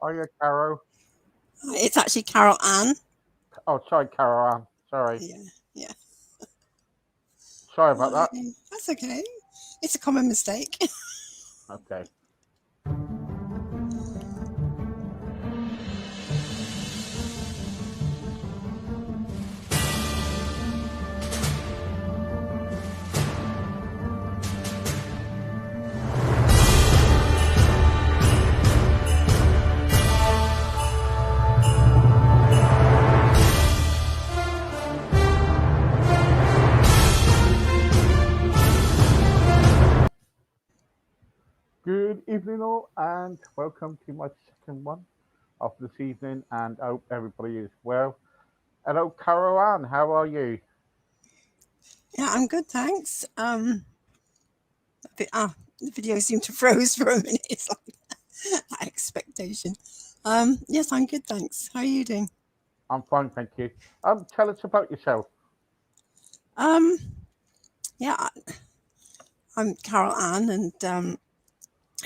Hiya, Caro. It's actually Carol Ann. Oh, sorry, Caro Ann. Sorry. Yeah, yeah. Sorry about Hi. that. That's okay. It's a common mistake. Okay. Good evening, all, and welcome to my second one of this evening. And I hope everybody is well. Hello, Caro Ann. How are you? Yeah, I'm good, thanks. The video seemed to froze for a minute. It's like that expectation. Yes, I'm good, thanks. How are you doing? I'm fine, thank you. Tell us about yourself. Um, yeah, I'm Carol Ann, and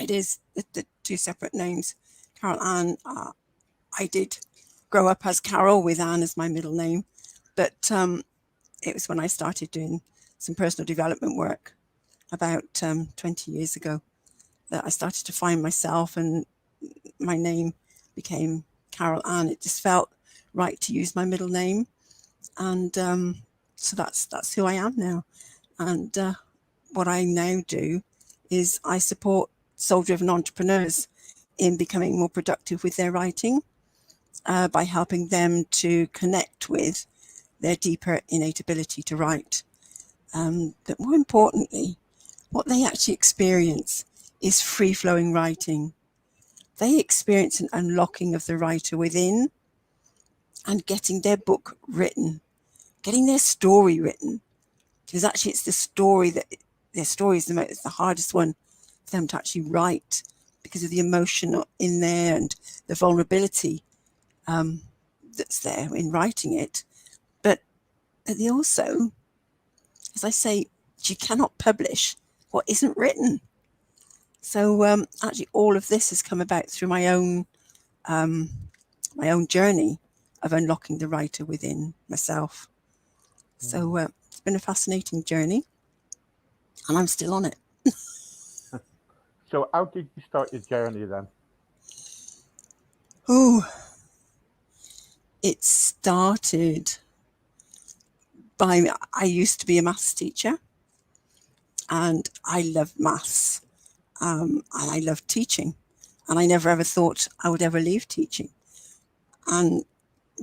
it is the two separate names. Carol Ann. I did grow up as Carol with Ann as my middle name, but it was when I started doing some personal development work about 20 years ago that I started to find myself, and my name became Carol Ann. It just felt right to use my middle name, and so that's who I am now. And what I now do is I support soul-driven entrepreneurs in becoming more productive with their writing by helping them to connect with their deeper innate ability to write. But more importantly, what they actually experience is free-flowing writing. They experience an unlocking of the writer within and getting their book written, getting their story written. Because actually it's the story that their story is the hardest one for them to actually write because of the emotion in there and the vulnerability that's there in writing it. But they also, as I say, you cannot publish what isn't written. So actually, all of this has come about through um, my own journey of unlocking the writer within myself. So it's been a fascinating journey, and I'm still on it. So, how did you start your journey then? Oh, it started by I used to be a maths teacher, and I love maths, and I love teaching, and I never ever thought I would ever leave teaching. And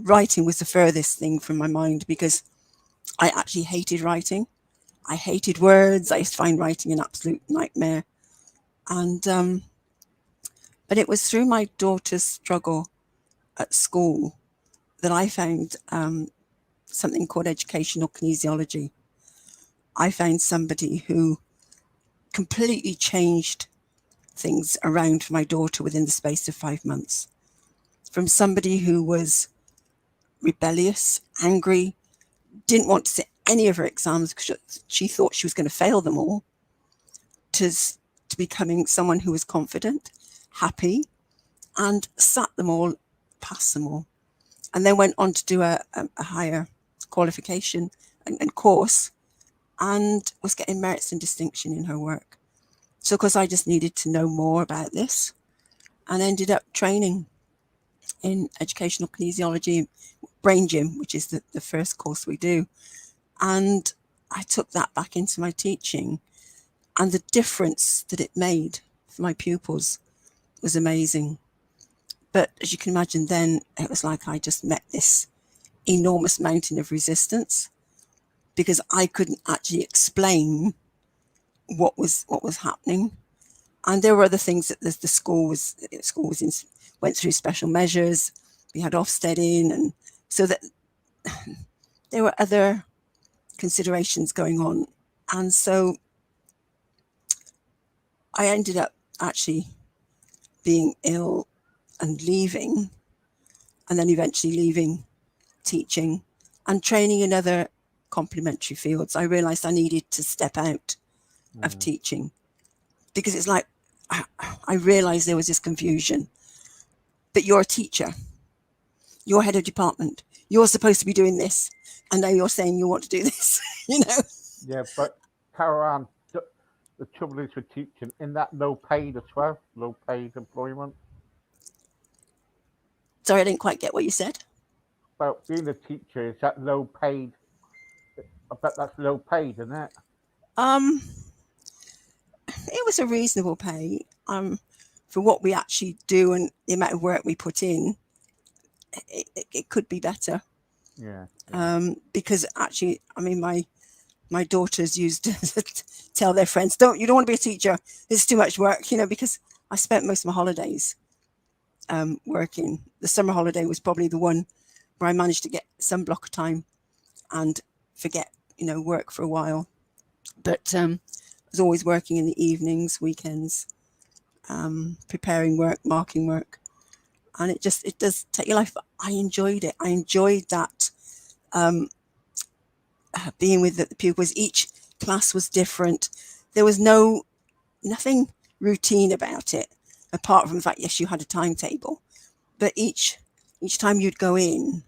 writing was the furthest thing from my mind because I actually hated writing. I hated words. I used to find writing an absolute nightmare. And but it was through my daughter's struggle at school that I found something called educational kinesiology. I found somebody who completely changed things around for my daughter within the space of 5 months. From somebody who was rebellious, angry, didn't want to sit any of her exams because she thought she was going to fail them all, to becoming someone who was confident, happy, and sat them all, passed them all, and then went on to do a higher qualification and course, and was getting merits and distinction in her work. So, of course, I just needed to know more about this, and ended up training in educational kinesiology, Brain Gym, which is the first course we do. And I took that back into my teaching, and the difference that it made for my pupils was amazing. But as you can imagine, then it was like I just met this enormous mountain of resistance because I couldn't actually explain what was happening. And there were other things that the school went through special measures. We had Ofsted in, and so that there were other considerations going on. And so I ended up actually being ill and leaving, and then eventually leaving teaching and training in other complementary fields. I realized I needed to step out of Mm. teaching because it's like I realized there was this confusion. but you're a teacher, you're head of department, you're supposed to be doing this, and now you're saying you want to do this. Yeah, but Caroline, the trouble is with teaching, in that low paid as well, low paid employment. Sorry, I didn't quite get what you said. But being a teacher, is that low paid? I bet that's low paid, isn't it? um it was a reasonable pay for what we actually do and the amount of work we put in. It could be better. Yeah. Because actually, I mean, my daughters used to tell their friends, you don't want to be a teacher, it's too much work, because I spent most of my holidays working. The summer holiday was probably the one where I managed to get some block of time and forget work for a while. But I was always working in the evenings, weekends, preparing work, marking work, and it does take your life. But I enjoyed it. I enjoyed that, being with the pupils. Each class was different. There was nothing routine about it, apart from the fact, yes, you had a timetable, but each time you'd go in,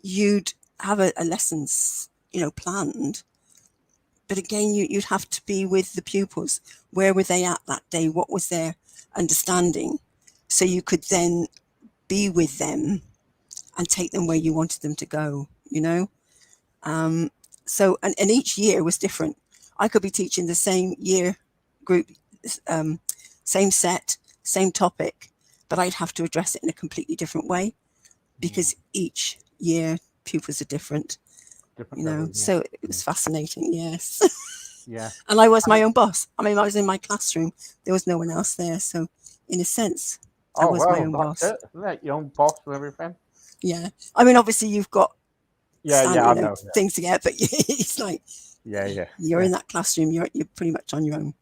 you'd have a lessons planned. But again, you'd have to be with the pupils. Where were they at that day? What was their understanding? So you could then be with them and take them where you wanted them to go, So, and each year was different. I could be teaching the same year group, same set, same topic, but I'd have to address it in a completely different way because each year pupils are different. So it was fascinating. Yes. Yeah. And I was my own boss. I mean, I was in my classroom. There was no one else there. So in a sense, I was my own boss. It, isn't it? Your own boss and everything. Yeah. I mean, obviously you've got I know things to get, but it's like you're in that classroom. You're pretty much on your own.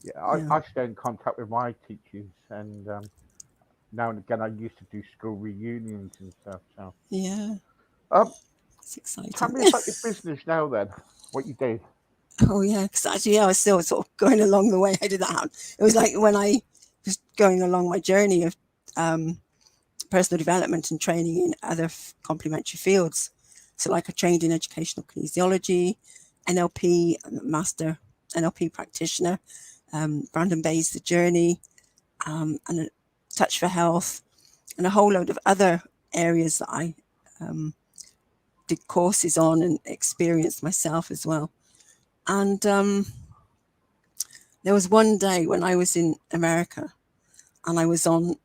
Yeah, I stay in contact with my teachers, and now and again I used to do school reunions and stuff. So yeah, it's exciting. Tell me about your business now, then. What you do? Oh yeah, because actually, I was still sort of going along the way. How did that happen? It was like when I was going along my journey of personal development and training in other complementary fields. So, like I trained in educational kinesiology, NLP, master NLP practitioner, Brandon Bay's The Journey, and a Touch for Health, and a whole load of other areas that I did courses on and experienced myself as well. And there was one day when I was in America and I was on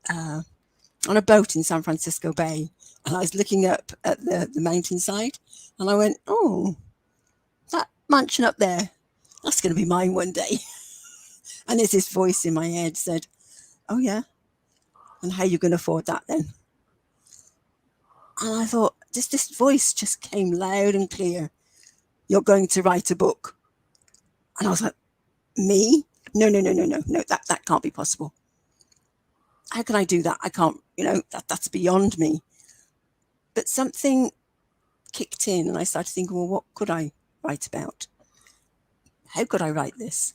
a boat in San Francisco Bay, and I was looking up at the mountainside, and I went, oh, that mansion up there, that's going to be mine one day. And there's this voice in my head said, oh yeah, and how are you going to afford that then? And I thought, this voice just came loud and clear. You're going to write a book. And I was like, me? No, that can't be possible. How can I do that? I can't, that's beyond me. But something kicked in and I started thinking, well, what could I write about? How could I write this?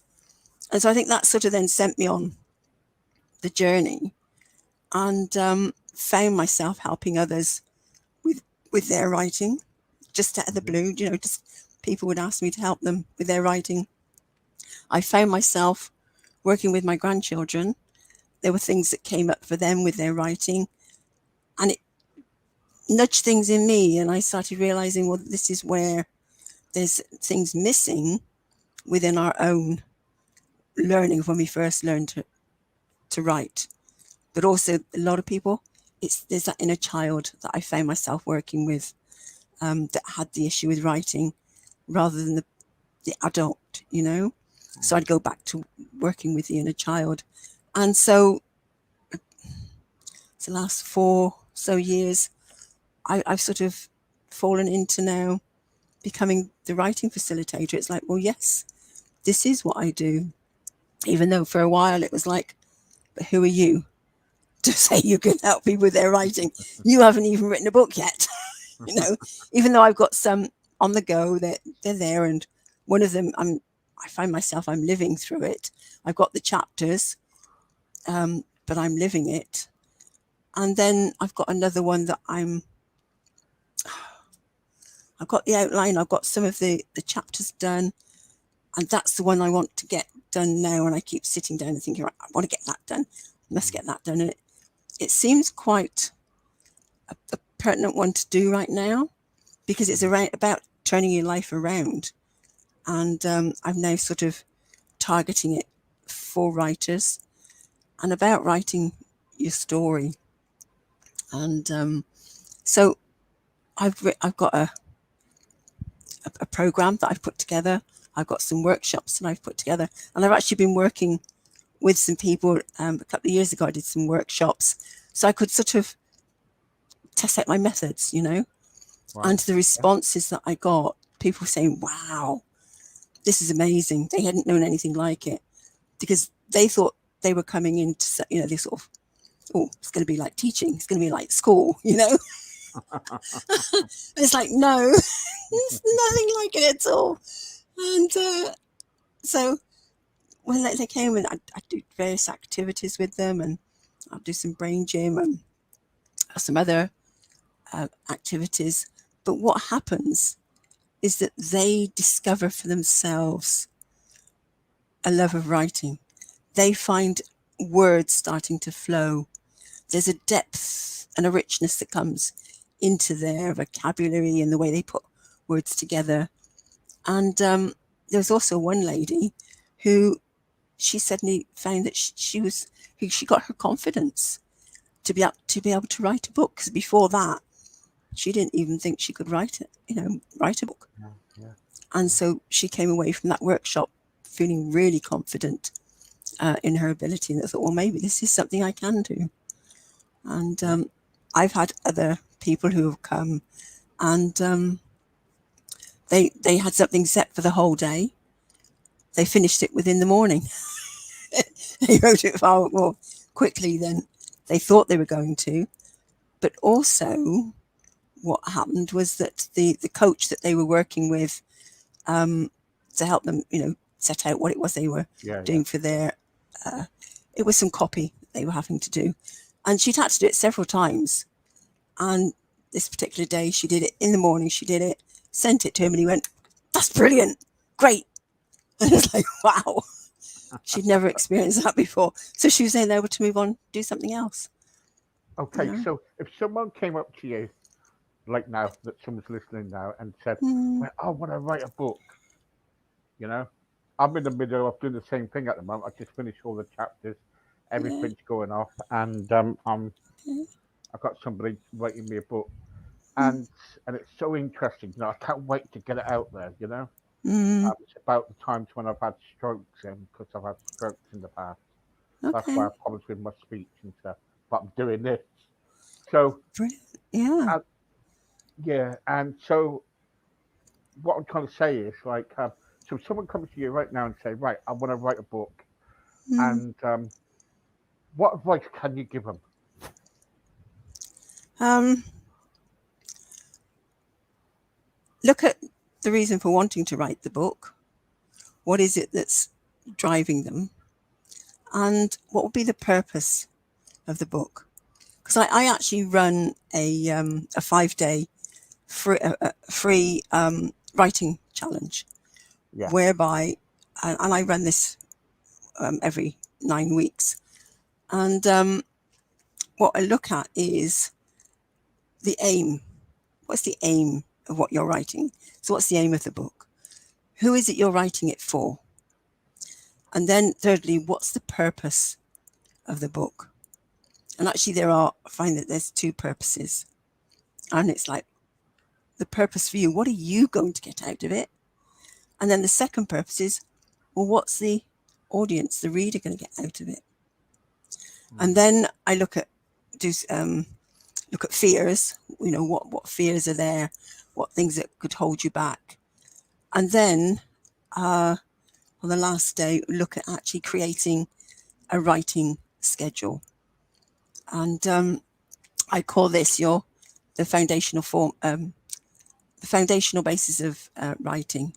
And so I think that sort of then sent me on the journey, and found myself helping others with their writing, just out of the blue, just people would ask me to help them with their writing. I found myself working with my grandchildren. There were things that came up for them with their writing, and it nudged things in me, and I started realizing, well, this is where there's things missing within our own learning when we first learned to write. But also a lot of people, there's that inner child that I found myself working with, that had the issue with writing rather than the adult, So I'd go back to working with the inner child. And so the last 4 so years, I've sort of fallen into now becoming the writing facilitator. It's like, well, yes, this is what I do. Even though for a while it was like, but who are you to say you can help people with their writing? You haven't even written a book yet. Even though I've got some on the go, they're there. And one of them, I find myself, I'm living through it. I've got the chapters, but I'm living it. And then I've got another one that I've got the outline, I've got some of the chapters done, and that's the one I want to get done now. And I keep sitting down and thinking, right, I want to get that done. Let's get that done. And it seems quite a pertinent one to do right now, because it's about turning your life around. And I'm now sort of targeting it for writers and about writing your story. And so I've got a program that I've put together. I've got some workshops that I've put together, and I've actually been working with some people. A couple of years ago, I did some workshops, so I could sort of test out my methods, Right. And the responses that I got, people saying, wow, this is amazing. They hadn't known anything like it, because they thought they were coming into, they sort of, oh, it's going to be like teaching. It's going to be like school, It's like, no, it's nothing like it at all. And so when they came, and I do various activities with them, and I'll do some brain gym and some other activities. But what happens is that they discover for themselves a love of writing. They find words starting to flow. There's a depth and a richness that comes into their vocabulary and the way they put words together. And there's also one lady who, she suddenly found that she got her confidence to be able to write a book, because before that she didn't even think she could write a book. Yeah. And so she came away from that workshop feeling really confident in her ability, and I thought, well, maybe this is something I can do. And I've had other people who have come, and they had something set for the whole day. They finished it within the morning. They wrote it far more quickly than they thought they were going to. But also what happened was that the coach that they were working with to help them, set out what it was they were doing for their, it was some copy they were having to do. And she'd had to do it several times. And this particular day, she did it in the morning. She did it, sent it to him, and he went, "That's brilliant. Great." And it's like, wow. She'd never experienced that before. So she was then able to move on, do something else. Okay, so if someone came up to you, like now, that someone's listening now, and said, well, I want to write a book, I'm in the middle of doing the same thing at the moment. I just finished all the chapters, everything's going off, and I've got somebody writing me a book, and it's so interesting. I can't wait to get it out there. It's about the times when I've had strokes, and because I've had strokes in the past, that's why I problems with my speech and stuff. But I'm doing this, so and so what I'm trying to say is, like, so if someone comes to you right now and say, right, I want to write a book, and what advice can you give them? Look at the reason for wanting to write the book. What is it that's driving them? And what would be the purpose of the book? Because I actually run a 5-day free writing challenge, whereby, and I run this every 9 weeks. And what I look at is the aim. What's the aim of what you're writing? So what's the aim of the book? Who is it you're writing it for? And then thirdly, what's the purpose of the book? And actually I find that there's 2 purposes. And it's like, the purpose for you, what are you going to get out of it? And then the second purpose is, well, what's the audience, the reader, going to get out of it? And then I look at fears, what fears are there, what things that could hold you back. And then on the last day, look at actually creating a writing schedule. And I call this the foundational form, the foundational basis of writing.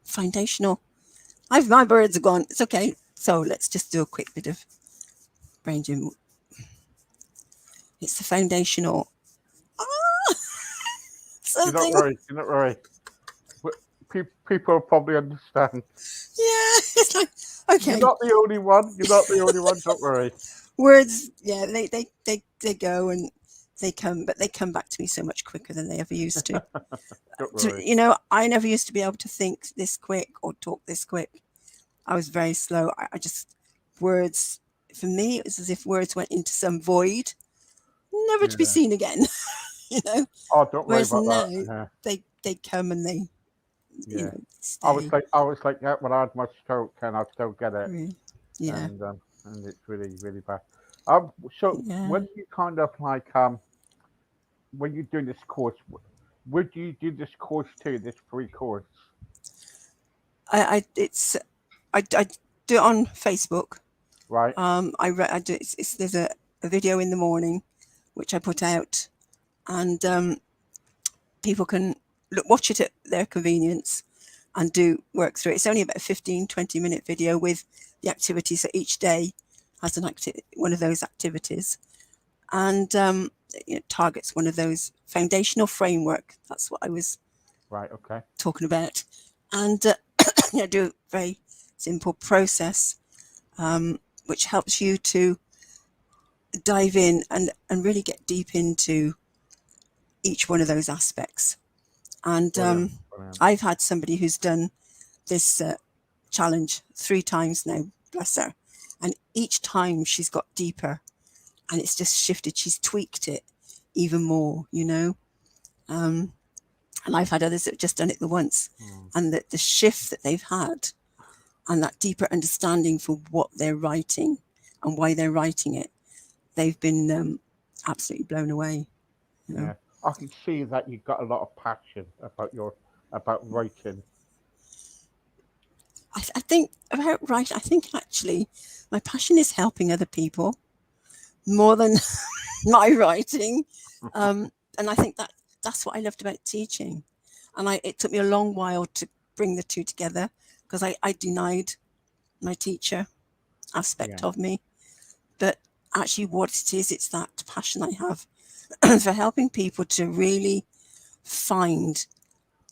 Foundational. My words are gone. It's okay. So let's just do a quick bit of brain gym. It's the foundational. Ah, You're not something. worried. You're not worried. People will probably understand. Yeah, it's like, okay. You're not the only one. You're not the only one. Don't worry. Words, yeah, they go and they come, but they come back to me so much quicker than they ever used to. Don't worry. You know, I never used to be able to think this quick or talk this quick. I was very slow. I just, words, for me, it was as if words went into some void, never to be Yeah. seen again. You know, Oh, don't worry whereas about now that. they come and they, you Yeah. know, stay. I was like that when I had my stroke, and I still get it, Yeah, and it's really really bad. So yeah. when you kind of like when you're doing this course, would you do this course too? This free course, I it's I do it on Facebook. right? I do there's a video in the morning which I put out, and people can watch it at their convenience and do work through it. It's only about a 15-20 minute video with the activities. So each day has one of those activities, and targets one of those foundational framework. That's what I was Right. Okay. talking about, and do a very simple process, which helps you to dive in and really get deep into each one of those aspects. And Brilliant. Brilliant. I've had somebody who's done this challenge 3 times now, bless her, and each time she's got deeper, and it's just shifted. She's tweaked it even more, you know. And I've had others that have just done it the once, and the shift that they've had, and that deeper understanding for what they're writing and why they're writing it, they've been absolutely blown away. You know? Yeah, I can see that you've got a lot of passion about writing. I think about writing. I think actually my passion is helping other people more than my writing, and I think that's what I loved about teaching. And it took me a long while to bring the two together, because I denied my teacher aspect Yeah. of me. But actually what it is, it's that passion I have for helping people to really find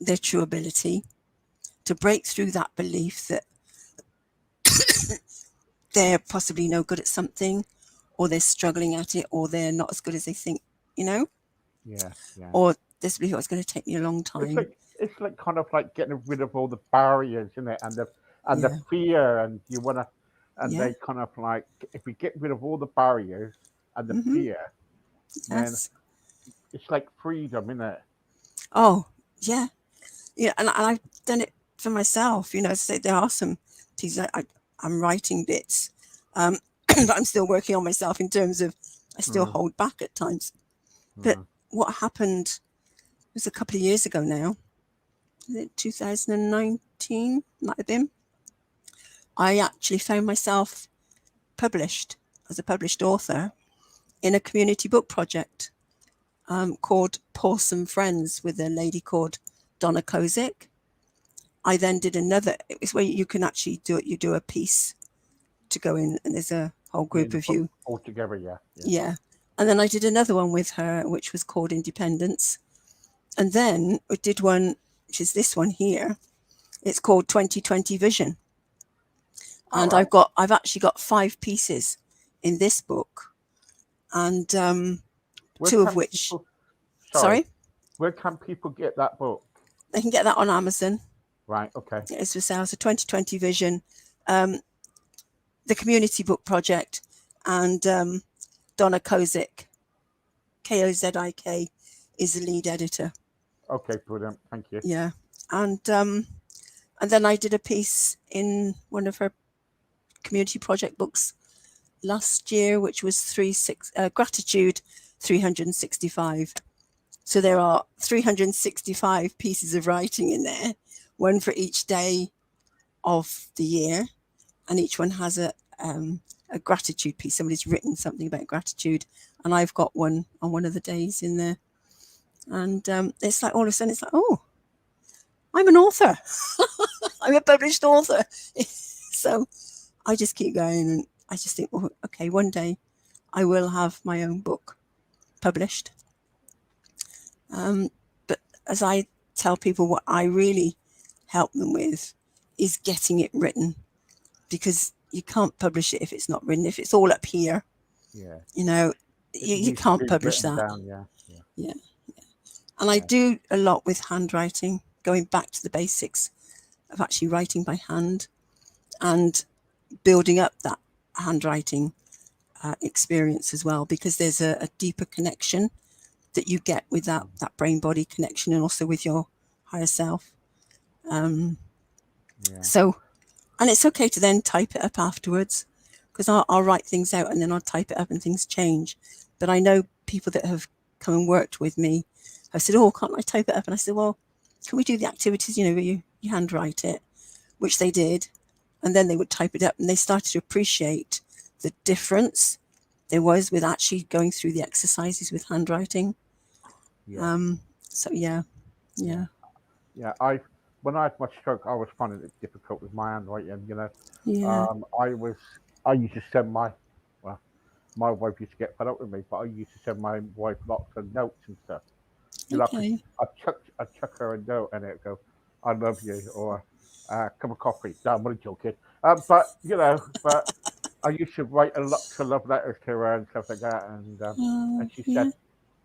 their true ability, to break through that belief that they're possibly no good at something, or they're struggling at it, or they're not as good as they think, you know, Yeah. Yeah. or this belief, oh, it's going to take me a long It's time. like kind of like getting rid of all the barriers, isn't it? And the Yeah. fear, and you wanna, and Yeah. they kind of like, if we get rid of all the barriers and the Mhm. fear, then Yes. it's like freedom, isn't it? Oh, yeah. Yeah, and I've done it for myself. You know, so there are some pieces I'm writing bits, but I'm still working on myself in terms of I still Mm, hold back at times. But mm. what happened was a couple of years ago now, 2019 might have been. I actually found myself published as a published author in a community book project called Pawsome Friends, with a lady called Donna Kozik. I then did another. It's where you can actually do it. You do a piece to go in, and there's a whole group of you. All together, yeah. Yeah. And then I did another one with her, which was called Independence. And then I did one, which is this one here. It's called 2020 Vision. And All right. I've actually got 5 pieces in this book, and Where 2 of can which, people, sorry, where can people get that book? they can get that on Amazon. Right. Okay. It's for sale. So 2020 Vision, the Community Book Project, and Donna Kozik, Kozik, is the lead editor. Okay. Brilliant. Thank you. Yeah, and then I did a piece in one of her community project books last year, which was Gratitude 365. So there are 365 pieces of writing in there, one for each day of the year, and each one has a gratitude piece. Somebody's written something about gratitude, and I've got one on one of the days in there. And it's like all of a sudden it's like, oh, I'm an author. I'm a published author. So I just keep going, and I just think, well, okay, one day I will have my own book published. But as I tell people, what I really help them with is getting it written, because you can't publish it if it's not written. If it's all up here, Yeah. you know, It you needs to can't be publish written that. down. Yeah. Yeah. Yeah. And I Yeah. do a lot with handwriting, going back to the basics of actually writing by hand and building up that handwriting experience as well, because there's a deeper connection that you get with that brain body connection, and also with your higher self. Yeah. So, and it's okay to then type it up afterwards, because I'll write things out and then I'll type it up and things change. But I know people that have come and worked with me have said, oh, can't I type it up? And I said, well, can we do the activities, where you handwrite it, which they did. And then they would type it up, and they started to appreciate the difference there was with actually going through the exercises with handwriting. Yeah. So yeah. Yeah. When I had my stroke, I was finding it difficult with my handwriting. Yeah. I used to send well, my wife used to get fed up with me, but I used to send my wife lots of notes and stuff. Okay. I chuck her a note and it go, "I love you," or "Cup of coffee." No, I'm only joking. But I used to write a lot of love letters to her and stuff like that. And she Yeah. said,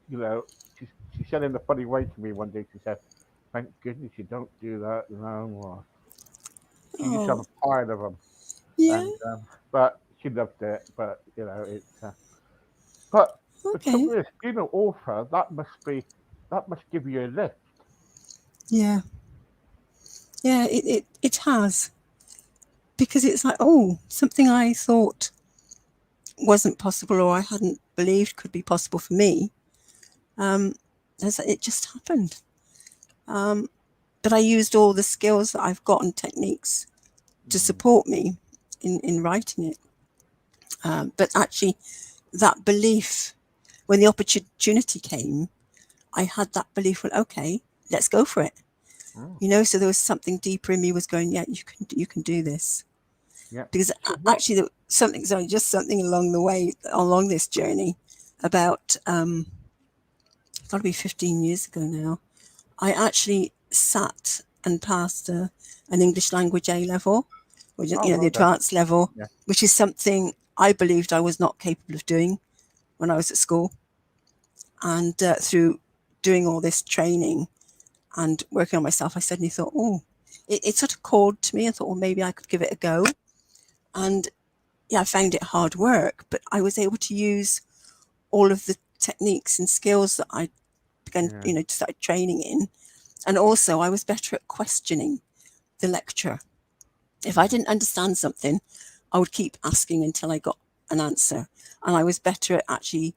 you know, she said in a funny way to me one day. She said, "Thank goodness you don't do that," Or she used to have Oh, a pile of them, yeah. but she loved it. But but the Okay. trouble is, being an author, that must give you a lift. Yeah. Yeah. It has, because it's like, oh, something I thought wasn't possible, or I hadn't believed could be possible for me. Um, it just happened. But I used all the skills that I've got and techniques to Mm, support me in writing it. But actually, that belief, when the opportunity came, I had that belief, well, okay, let's go for it. mm, So there was something deeper in me was going, yeah, you can do this. yeah. Because So what? actually, just something along the way, along this journey, about got to be 15 years ago now. I actually sat and passed an English language A level, or Oh, the well done. advanced level, Yeah, which is something I believed I was not capable of doing when I was at school. And through doing all this training and working on myself, I suddenly thought, oh, it sort of called to me. I thought, well, maybe I could give it a go. And yeah, I found it hard work, but I was able to use all of the techniques and skills that I began, yeah, to start training in. And also, I was better at questioning the lecturer. If I yeah, didn't understand something, I would keep asking until I got an answer. And I was better at actually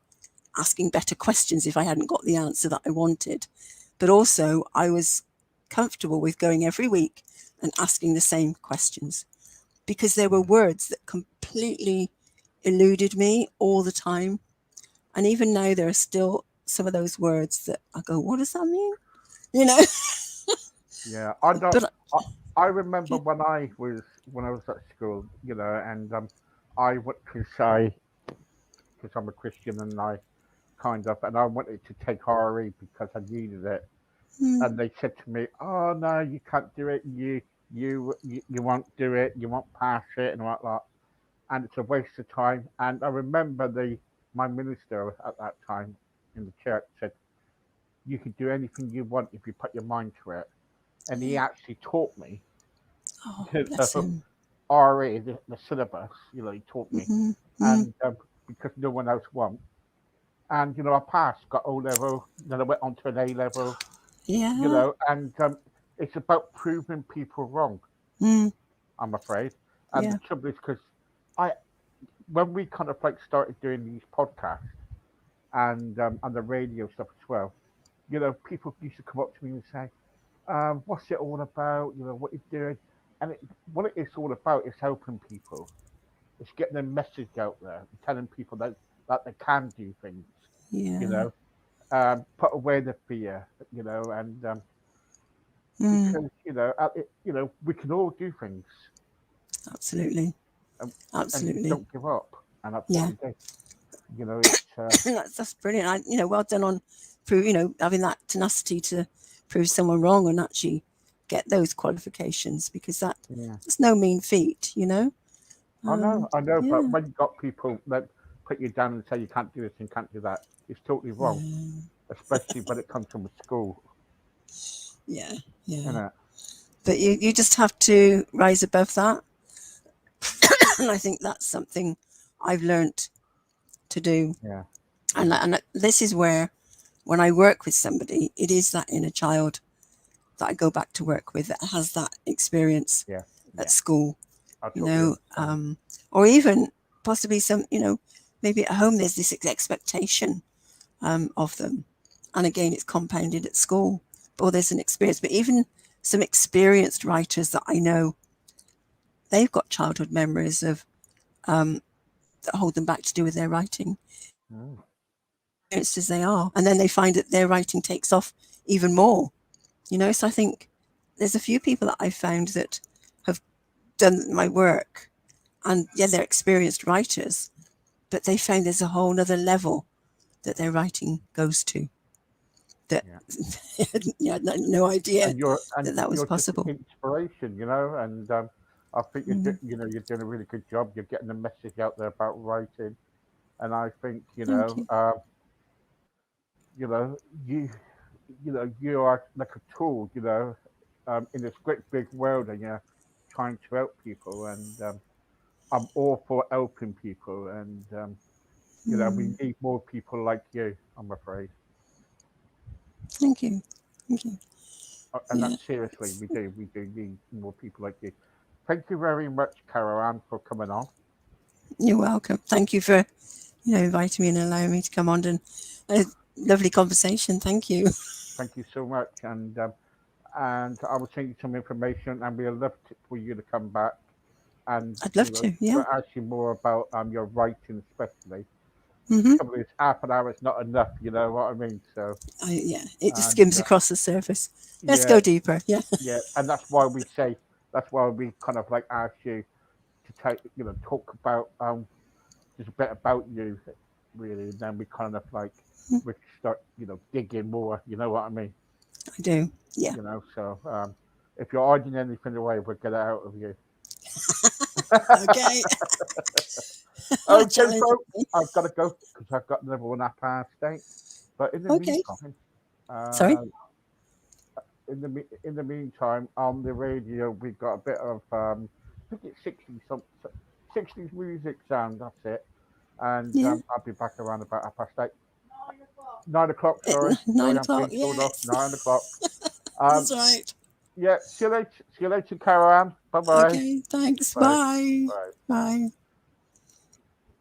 asking better questions if I hadn't got the answer that I wanted. But also, I was comfortable with going every week and asking the same questions, because there were words that completely eluded me all the time. And even now, there are still some of those words that I go, what does that mean? You know? yeah. I don't. But I, I remember when I was at school, and I went to say, because I'm a Christian, and I wanted to take RE because I needed it, mm, and they said to me, "Oh no, you can't do it. You won't do it. You won't pass it, and all that. And it's a waste of time." And I remember the my minister at that time in the church said, "You can do anything you want if you put your mind to it." And he yeah. actually taught me, Oh, you bless know, him. RE, the syllabus. He taught me, Mm-hmm. Mm, and because no one else won't. And I passed, got O level, then I went on to an A level. yeah. And it's about proving people wrong. Mm, I'm afraid. And the yeah. trouble is because I, when we kind of like started doing these podcasts and the radio stuff as well, people used to come up to me and say, "What's it all about? What you're doing?" And what it's all about is helping people. It's getting the message out there, and telling people that they can do things. You Yeah. know, put away the fear. And Mm, because we can all do things. absolutely. and you Absolutely. don't give up, and that's Yeah. what we did. You know, it's That's brilliant. Well done on having that tenacity to prove someone wrong and actually get those qualifications, because yeah. that's no mean feat, I know, but Yeah. when you got people that put you down and say you can't do this and can't do that, it's totally wrong, Yeah. especially when it comes from a school. Yeah. You Yeah. know, But you just have to rise above that. And I think that's something I've learnt to do. yeah, And this is where, when I work with somebody, it is that inner child that I go back to work with that has that experience yeah, at yeah. school, I totally understand. or even possibly maybe at home there's this expectation of them. And again, it's compounded at school, or there's an experience. But even some experienced writers that I know, they've got childhood memories of that hold them back to do with their writing, Mm. experienced as they are. And then they find that their writing takes off even more. So I think there's a few people that I've found that have done my work, and yeah, they're experienced writers, but they found there's a whole other level that their writing goes to that Yeah. yeah, I had no idea And that was you're just possible. inspiration, and I think Mm, you're doing a really good job. You're getting the message out there about writing, and I think thank you. you know you you are like a tool, in this great big world, and you're trying to help people, and I'm all for helping people, and we Mm, need more people like you. I'm afraid, thank you. Thank you. and Yeah, that's seriously, we do need more people like you. Thank you very much, Caroline, for coming on. you're welcome. Thank you for inviting me and allowing me to come on, and a lovely conversation. Thank you. Thank you so much, and I will send you some information, and we'd love for you to come back and I'd love to. to Yeah. ask you more about your writing, especially. Hmm. Trouble is, half an hour is not enough. You know what I mean? So, Yeah. It just and skims across the surface. Let's yeah, go deeper. Yeah. yeah, and that's why we say, that's why we kind of like ask you to take, talk about just a bit about you, really, and then we kind of like we start, digging more. You know what I mean? I do. Yeah. So if you're hiding anything away, we'll get it out of you. Okay. Okay, Challenge. folks, I've got to go because I've got another 1.5 hours. But in the Okay. meantime, Sorry. uh, in the meantime, on the radio, we've got a bit of I think it's 60s music sound. That's it. And Yeah. I'll be back around about 8:30. 9 o'clock. Nine Sorry, I'm o'clock. being told off. Yes. 9 o'clock. Um, That's right. yeah. See you later. See you later, Caroline. Bye bye. Okay. Thanks. Bye Bye. bye. Bye.